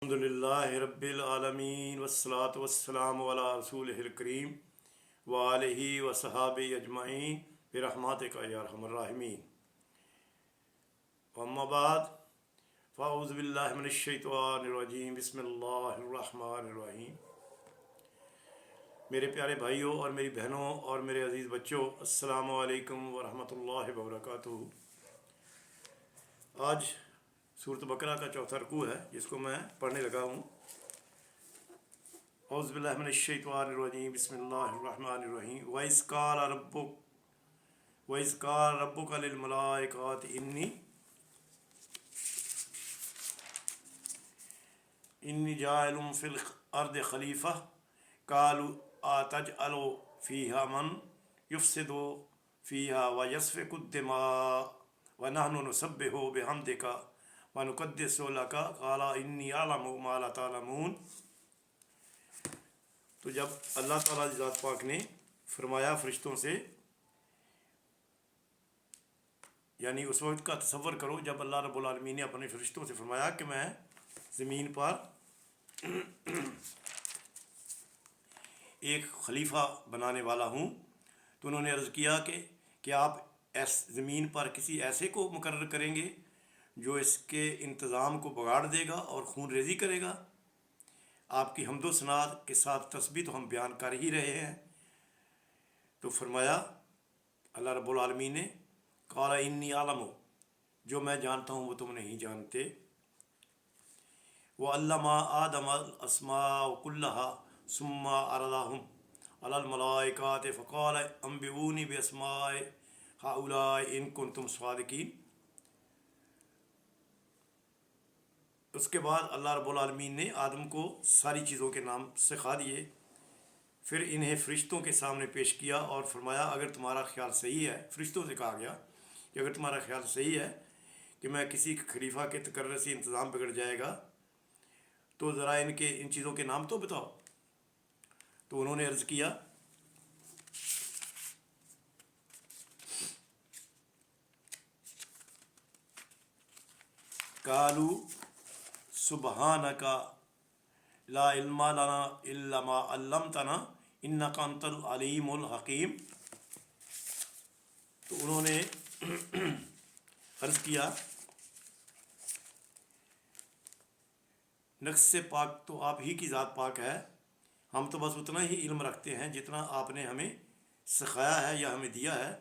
الحمدللہ رب العالمین والصلاة والسلام علی رسولہ الکریم وآلہ وصحابہ اجمعین برحمتک یا ارحم الراحمین اما بعد فاعوذ باللہ من الشیطان الرجیم بسم اللہ الرحمن الرحیم۔ میرے پیارے بھائیوں اور میری بہنوں اور میرے عزیز بچوں، السلام علیکم ورحمۃ اللہ وبرکاتہ۔ آج سورۃ بقرہ کا چوتھا رکوع ہے جس کو میں پڑھنے لگا ہوں۔ اعوذ باللہ من الشیطان الرجیم بسم اللہ الرحمن الرحیم۔ وَإِذْ قَالَ رَبُّكَ لِلْمَلَائِكَةِ إِنِّي جَاعِلٌ فِي الْأَرْضِ خَلِيفَةً قَالُوا أَتَجْعَلُ فِيهَا مَن يُفْسِدُ فِيهَا وَيَسْفِكُ الدِّمَاءَ وَنَحْنُ نُسَبِّحُ بِحَمْدِكَ وَنُقَدِّسُ لَكَ قَالَ إِنِّي أَعْلَمُ مَا لَا تَعْلَمُونَ۔ تو جب اللہ تعالیٰ ذات پاک نے فرمایا فرشتوں سے، یعنی اس وقت کا تصور کرو جب اللہ رب العالمین نے اپنے فرشتوں سے فرمایا کہ میں زمین پر ایک خلیفہ بنانے والا ہوں، تو انہوں نے عرض کیا کہ آپ زمین پر کسی ایسے کو مقرر کریں گے جو اس کے انتظام کو بگاڑ دے گا اور خون ریزی کرے گا۔ آپ کی حمد و ثنا کے ساتھ تسبیح تو ہم بیان کر ہی رہے ہیں۔ تو فرمایا اللہ رب العالمین نے، قال انی اعلم، جو میں جانتا ہوں وہ تم نہیں جانتے۔ وعلم آدم الاسماء كلها ثم عرضهم على الملائكة فقال انبئوني باسماء هؤلاء ان كنتم صادقين۔ اس کے بعد اللہ رب العالمین نے آدم کو ساری چیزوں کے نام سکھا دیے، پھر انہیں فرشتوں کے سامنے پیش کیا اور فرمایا اگر تمہارا خیال صحیح ہے، فرشتوں سے کہا گیا کہ اگر تمہارا خیال صحیح ہے کہ میں کسی خلیفہ کے تقرر سے انتظام بگڑ جائے گا تو ذرا ان چیزوں کے نام تو بتاؤ۔ تو انہوں نے عرض کیا قالوا سبحانک لا علم لنا الا ما علمتنا انک انت العلیم الحکیم۔ تو انہوں نے عرض کیا نقص سے پاک تو آپ ہی کی ذات پاک ہے، ہم تو بس اتنا ہی علم رکھتے ہیں جتنا آپ نے ہمیں سکھایا ہے یا ہمیں دیا ہے۔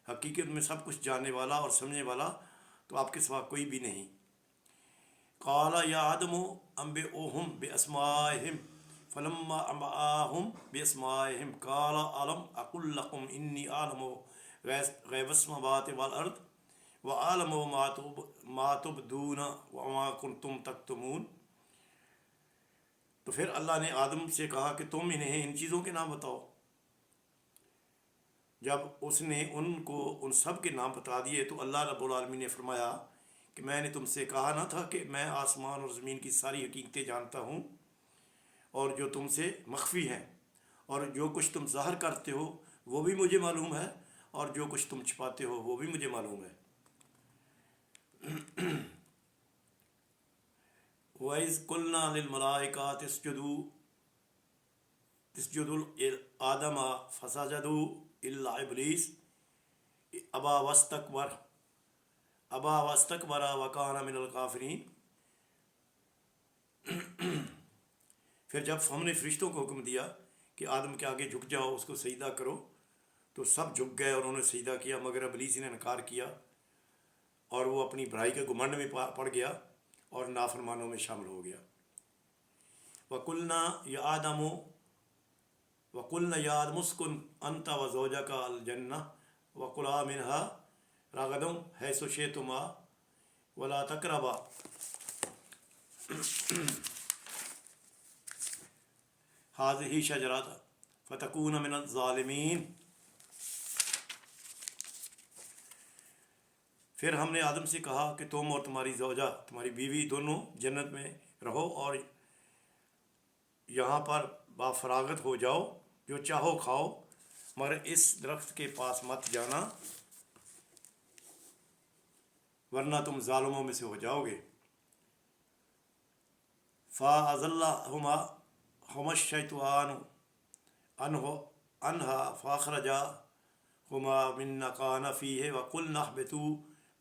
حقیقت میں سب کچھ جاننے والا اور سمجھنے والا تو آپ کے سوا کوئی بھی نہیں۔ قال یا آدم انبئوہم باسمائہم فلما انبأهم باسمائہم قال الم اقل لکم انی اعلم غیب السماوات والارض واعلم ما تبدون وما کنتم تکتمون۔ تو پھر اللہ نے آدم سے کہا کہ تم انہیں ان چیزوں کے نام بتاؤ۔ جب اس نے ان کو ان سب کے نام بتا دیے تو اللہ رب العالمین نے فرمایا کہ میں نے تم سے کہا نہ تھا کہ میں آسمان اور زمین کی ساری حقیقتیں جانتا ہوں، اور جو تم سے مخفی ہیں اور جو کچھ تم ظاہر کرتے ہو وہ بھی مجھے معلوم ہے، اور جو کچھ تم چھپاتے ہو وہ بھی مجھے معلوم ہے۔ وَإِذْ قُلْنَا لِلْمَلَائِكَةِ اسْجُدُوا لِآدَمَ فَسَجَدُوا إِلَّا إِبْلِيسَ أَبَى وَاسْتَكْبَرَ وَكَانَ مِنَ الْكَافِرِينَ۔ پھر جب ہم نے فرشتوں کو حکم دیا کہ آدم کے آگے جھک جاؤ، اس کو سجدہ کرو، تو سب جھک گئے اور انہوں نے سجدہ کیا، مگر ابلیس نے انکار کیا اور وہ اپنی بڑائی کے گھمنڈ میں پڑ گیا اور نافرمانوں میں شامل ہو گیا۔ وَقُلْنَا يَا آدَمُ اسْكُنْ أَنْتَ وَزَوْجُكَ الْجَنَّةَ وَكُلَا مِنْهَا رَغَدًا حَيْثُ شِئْتُمَا وَلَا تَقْرَبَا هَٰذِهِ الشَّجَرَةَ فَتَكُونَ مِنَ الظَّالِمِينَ۔ پھر ہم نے آدم سے کہا کہ تم اور تمہاری زوجہ، تمہاری بیوی، دونوں جنت میں رہو اور یہاں پر بافراغت ہو جاؤ، جو چاہو کھاؤ، مگر اس درخت کے پاس مت جانا ورنہ تم ظالموں میں سے ہو جاؤ گے۔ فَأَزَلَّهُمَا هُمَا الشَّيْطَانُ عَنْهَا فَأَخْرَجَهُمَا مِنَّا كَانَ فِيهِ وَقُلْنَا اهْبِطُوا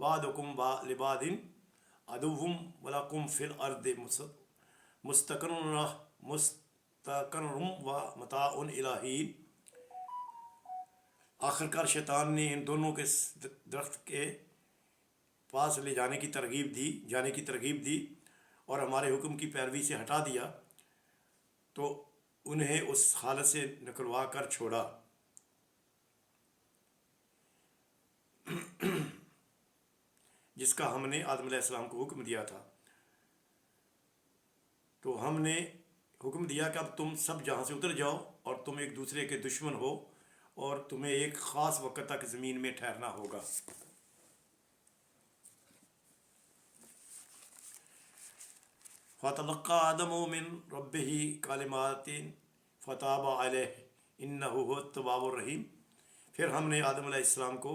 بَعْضُكُمْ لِبَعْضٍ عَدُوٌّ وَلَكُمْ فِي الْأَرْضِ مُسْتَقَرٌّ وَمَتَاعٌ إِلَىٰ حِینٍ۔ آخرکار شیطان نے ان دونوں کے درخت کے پاس لے جانے کی ترغیب دی اور ہمارے حکم کی پیروی سے ہٹا دیا، تو انہیں اس حالت سے نکلوا کر چھوڑا جس کا ہم نے آدم علیہ السلام کو حکم دیا تھا۔ تو ہم نے حکم دیا کہ اب تم سب جہاں سے اتر جاؤ اور تم ایک دوسرے کے دشمن ہو اور تمہیں ایک خاص وقت تک زمین میں ٹھہرنا ہوگا۔ فَتَلَقَّىٰ آدَمُ مِن رَبِّهِ كَلِمَاتٍ فَتَابَ عَلَيْهِ إِنَّهُ هُوَ التَّوَّابُ الرَّحِيمُ۔ پھر ہم نے آدم علیہ السلام کو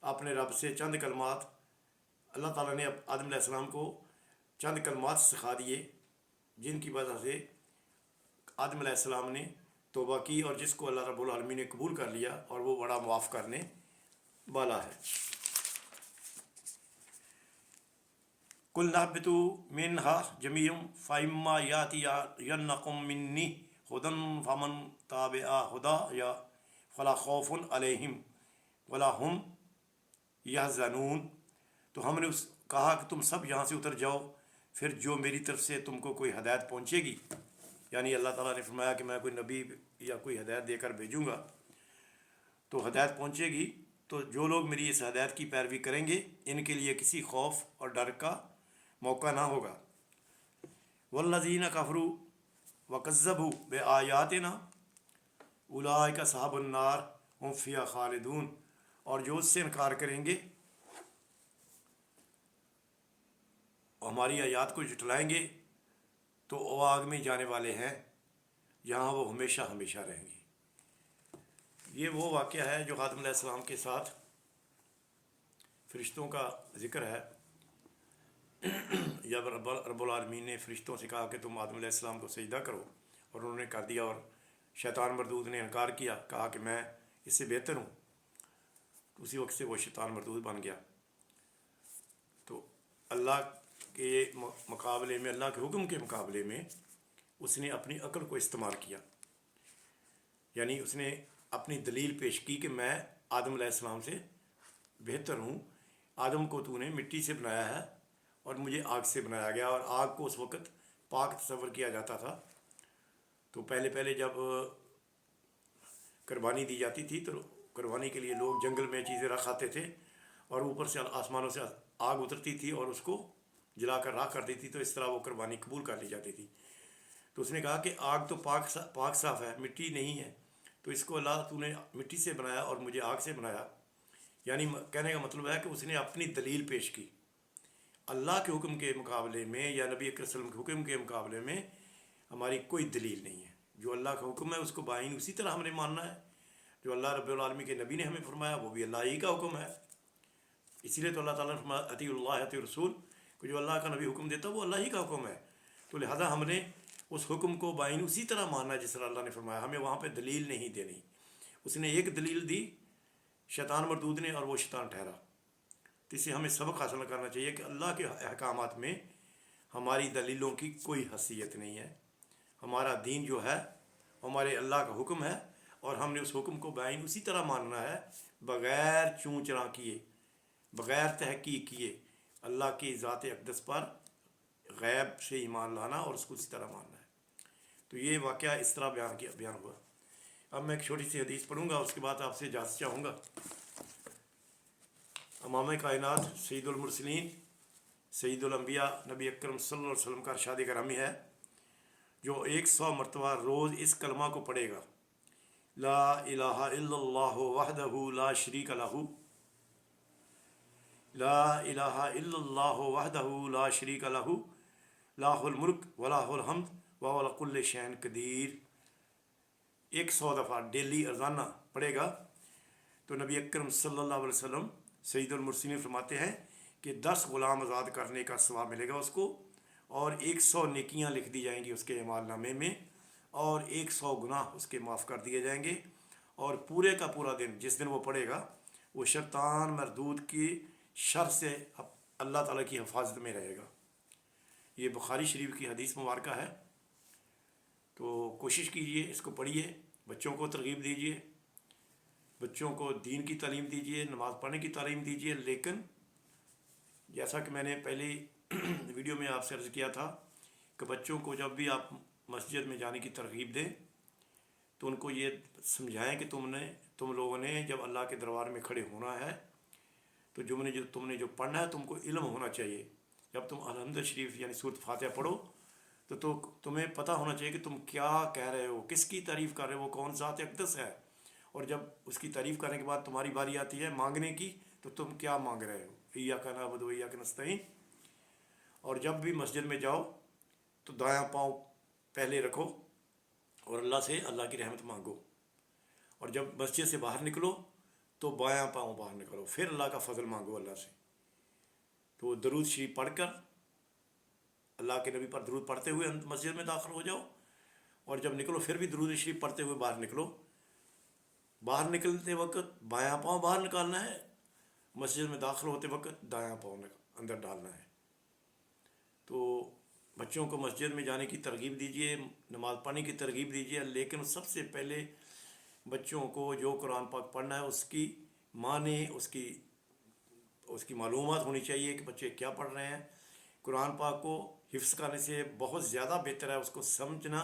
اپنے رب سے چند کلمات، اللہ تعالیٰ نے آدم علیہ السلام کو چند کلمات سکھا دیے جن کی وجہ سے آدم علیہ السلام نے توبہ کی، اور جس کو اللہ رب العالمین نے قبول کر لیا، اور وہ بڑا معاف کرنے والا ہے۔ قُلْنَا اهْبِطُوا مِنْهَا جَمِيعًا فَإِمَّا يَأْتِيَنَّكُم مِّنِّي هُدًى فَمَن تَبِعَ هُدَايَ فَلَا خَوْفٌ عَلَيْهِمْ وَلَا هُمْ يَحْزَنُونَ۔ تو ہم نے کہا کہ تم سب یہاں سے اتر جاؤ، پھر جو میری طرف سے تم کو کوئی ہدایت پہنچے گی، یعنی اللہ تعالیٰ نے فرمایا کہ میں کوئی نبی یا کوئی ہدایت دے کر بھیجوں گا، تو ہدایت پہنچے گی، تو جو لوگ میری اس ہدایت کی پیروی کریں گے ان کے لیے کسی خوف اور ڈر کا موقع نہ ہوگا۔ وَالَّذِينَ كَفَرُوا وَكَذَّبُوا بِآيَاتِنَا أُولَٰئِكَ أَصْحَابُ النَّارِ هُمْ فِيهَا خَالِدُونَ۔ اور جو اس سے انکار کریں گے، ہماری آیات کو جھٹلائیں گے، تو وہ آگ میں جانے والے ہیں، یہاں وہ ہمیشہ ہمیشہ رہیں گے۔ یہ وہ واقعہ ہے جو آدم علیہ السلام کے ساتھ فرشتوں کا ذکر ہے۔ جب رب العالمین نے فرشتوں سے کہا کہ تم آدم علیہ السلام کو سجدہ کرو، اور انہوں نے کر دیا، اور شیطان مردود نے انکار کیا، کہا کہ میں اس سے بہتر ہوں، تو اسی وقت سے وہ شیطان مردود بن گیا۔ تو اللہ کے مقابلے میں، اللہ کے حکم کے مقابلے میں اس نے اپنی عقل کو استعمال کیا، یعنی اس نے اپنی دلیل پیش کی کہ میں آدم علیہ السلام سے بہتر ہوں۔ آدم کو تو نے مٹی سے بنایا ہے اور مجھے آگ سے بنایا گیا، اور آگ کو اس وقت پاک تصور کیا جاتا تھا۔ تو پہلے جب قربانی دی جاتی تھی تو قربانی کے لیے لوگ جنگل میں چیزیں رکھ آتے تھے، اور اوپر سے آسمانوں سے آگ اترتی تھی اور اس کو جلا کر راکھ کر دیتی، تو اس طرح وہ قربانی قبول کر لی جاتی تھی۔ تو اس نے کہا کہ آگ تو پاک صاف ہے، مٹی نہیں ہے، تو اس کو اللہ تو نے مٹی سے بنایا اور مجھے آگ سے بنایا، یعنی کہنے کا مطلب ہے کہ اس نے اپنی دلیل پیش کی۔ اللہ کے حکم کے مقابلے میں یا نبی اکرم صلی اللہ علیہ وسلم کے حکم کے مقابلے میں ہماری کوئی دلیل نہیں ہے۔ جو اللہ کا حکم ہے اس کو بآئین اسی طرح ہم نے ماننا ہے۔ جو اللہ رب العالمین کے نبی نے ہمیں فرمایا وہ بھی اللہ ہی کا حکم ہے۔ اسی لیے تو اللہ تعالیٰ نے فرمایا اطیع اللہ اطیع رسول، کہ جو اللہ کا نبی حکم دیتا وہ اللہ ہی کا حکم ہے، تو لہذا ہم نے اس حکم کو بآئین اسی طرح ماننا ہے جس طرح اللہ نے فرمایا، ہمیں وہاں پہ دلیل نہیں دینی۔ اس نے ایک دلیل دی شیطان مردود نے، اور وہ شیطان ٹھہرا۔ تو اس سے ہمیں سبق حاصل کرنا چاہیے کہ اللہ کے احکامات میں ہماری دلیلوں کی کوئی حیثیت نہیں ہے۔ ہمارا دین جو ہے ہمارے اللہ کا حکم ہے، اور ہم نے اس حکم کو بآئین اسی طرح ماننا ہے، بغیر چوں چرا کیے، بغیر تحقیق کیے، اللہ کی ذات اقدس پر غیب سے ایمان لانا اور اس کو اسی طرح ماننا ہے۔ تو یہ واقعہ اس طرح بیان ہوا۔ اب میں ایک چھوٹی سی حدیث پڑھوں گا، اس کے بعد آپ سے اجازت چاہوں گا۔ امام کائنات سید المرسلین سید الانبیاء نبی اکرم صلی اللہ علیہ وسلم کا ارشاد گرامی ہے، جو 100 مرتبہ روز اس کلمہ کو پڑھے گا، لا الہ الا اللہ وحدہ لا شریک لہ، لا الہ الا اللہ وحدہ لا شریک لہ، لاہ الملک ولاہ الحمد وهو علی کل شیء قدیر، 100 دفعہ ڈیلی روزانہ پڑھے گا، تو نبی اکرم صلی اللہ علیہ وسلم سید المرسلین فرماتے ہیں کہ 10 غلام آزاد کرنے کا ثواب ملے گا اس کو، اور 100 نیکیاں لکھ دی جائیں گی اس کے اعمال نامے میں، اور 100 گناہ اس کے معاف کر دیے جائیں گے، اور پورے کا پورا دن جس دن وہ پڑھے گا وہ شیطان مردود کی شر سے اللہ تعالیٰ کی حفاظت میں رہے گا۔ یہ بخاری شریف کی حدیث مبارکہ ہے۔ تو کوشش کیجئے، اس کو پڑھیے، بچوں کو ترغیب دیجئے، بچوں کو دین کی تعلیم دیجئے، نماز پڑھنے کی تعلیم دیجئے۔ لیکن جیسا کہ میں نے پہلی ویڈیو میں آپ سے عرض کیا تھا کہ بچوں کو جب بھی آپ مسجد میں جانے کی ترغیب دیں تو ان کو یہ سمجھائیں کہ تم لوگوں نے جب اللہ کے دربار میں کھڑے ہونا ہے تو تم نے جو پڑھنا ہے تم کو علم ہونا چاہیے۔ جب تم الحمد شریف یعنی سورۃ فاتحہ پڑھو تو تمہیں پتہ ہونا چاہیے کہ تم کیا کہہ رہے ہو، کس کی تعریف کر رہے ہو، وہ کون ذات اقدس ہے، اور جب اس کی تعریف کرنے کے بعد تمہاری باری آتی ہے مانگنے کی تو تم کیا مانگ رہے ہو، ایاک نعبد و ایاک نستعین۔ اور جب بھی مسجد میں جاؤ تو دایاں پاؤں پہلے رکھو اور اللہ سے اللہ کی رحمت مانگو، اور جب مسجد سے باہر نکلو تو بایاں پاؤں باہر نکلو، پھر اللہ کا فضل مانگو اللہ سے۔ تو درود شریف پڑھ کر اللہ کے نبی پر درود پڑھتے ہوئے مسجد میں داخل ہو جاؤ، اور جب نکلو پھر بھی درود شریف پڑھتے ہوئے باہر نکلو۔ باہر نکلتے وقت بایاں پاؤں باہر نکالنا ہے، مسجد میں داخل ہوتے وقت دایاں پاؤں اندر ڈالنا ہے۔ تو بچوں کو مسجد میں جانے کی ترغیب دیجیے، نماز پڑھنے کی ترغیب دیجیے، لیکن سب سے پہلے بچوں کو جو قرآن پاک پڑھنا ہے اس کی معنی، اس کی معلومات ہونی چاہیے کہ بچے کیا پڑھ رہے ہیں۔ قرآن پاک کو حفظ کرنے سے بہت زیادہ بہتر ہے اس کو سمجھنا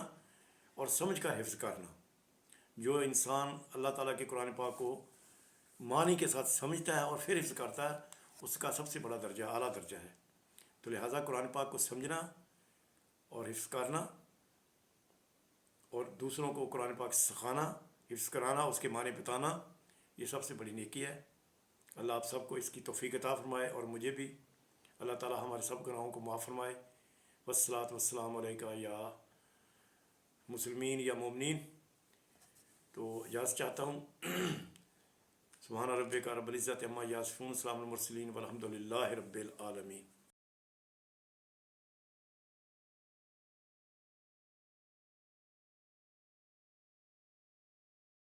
اور سمجھ کر حفظ کرنا۔ جو انسان اللہ تعالیٰ کے قرآن پاک کو معنی کے ساتھ سمجھتا ہے اور پھر حفظ کرتا ہے اس کا سب سے بڑا درجہ اعلیٰ درجہ ہے۔ تو لہٰذا قرآن پاک کو سمجھنا اور حفظ کرنا اور دوسروں کو قرآن پاک سکھانا، حفظ کرانا، اس کے معنی بتانا، یہ سب سے بڑی نیکی ہے۔ اللہ آپ سب کو اس کی توفیق عطا فرمائے، اور مجھے بھی اللہ تعالیٰ ہمارے سب گناہوں کو معاف فرمائے۔ والصلاۃ والسلام علیکہ یا مسلمین یا مومنین۔ تو اجازت چاہتا ہوں۔ سبحان ربک رب العزت عما یصفون، سلام المرسلین والحمد للہ رب العالمین۔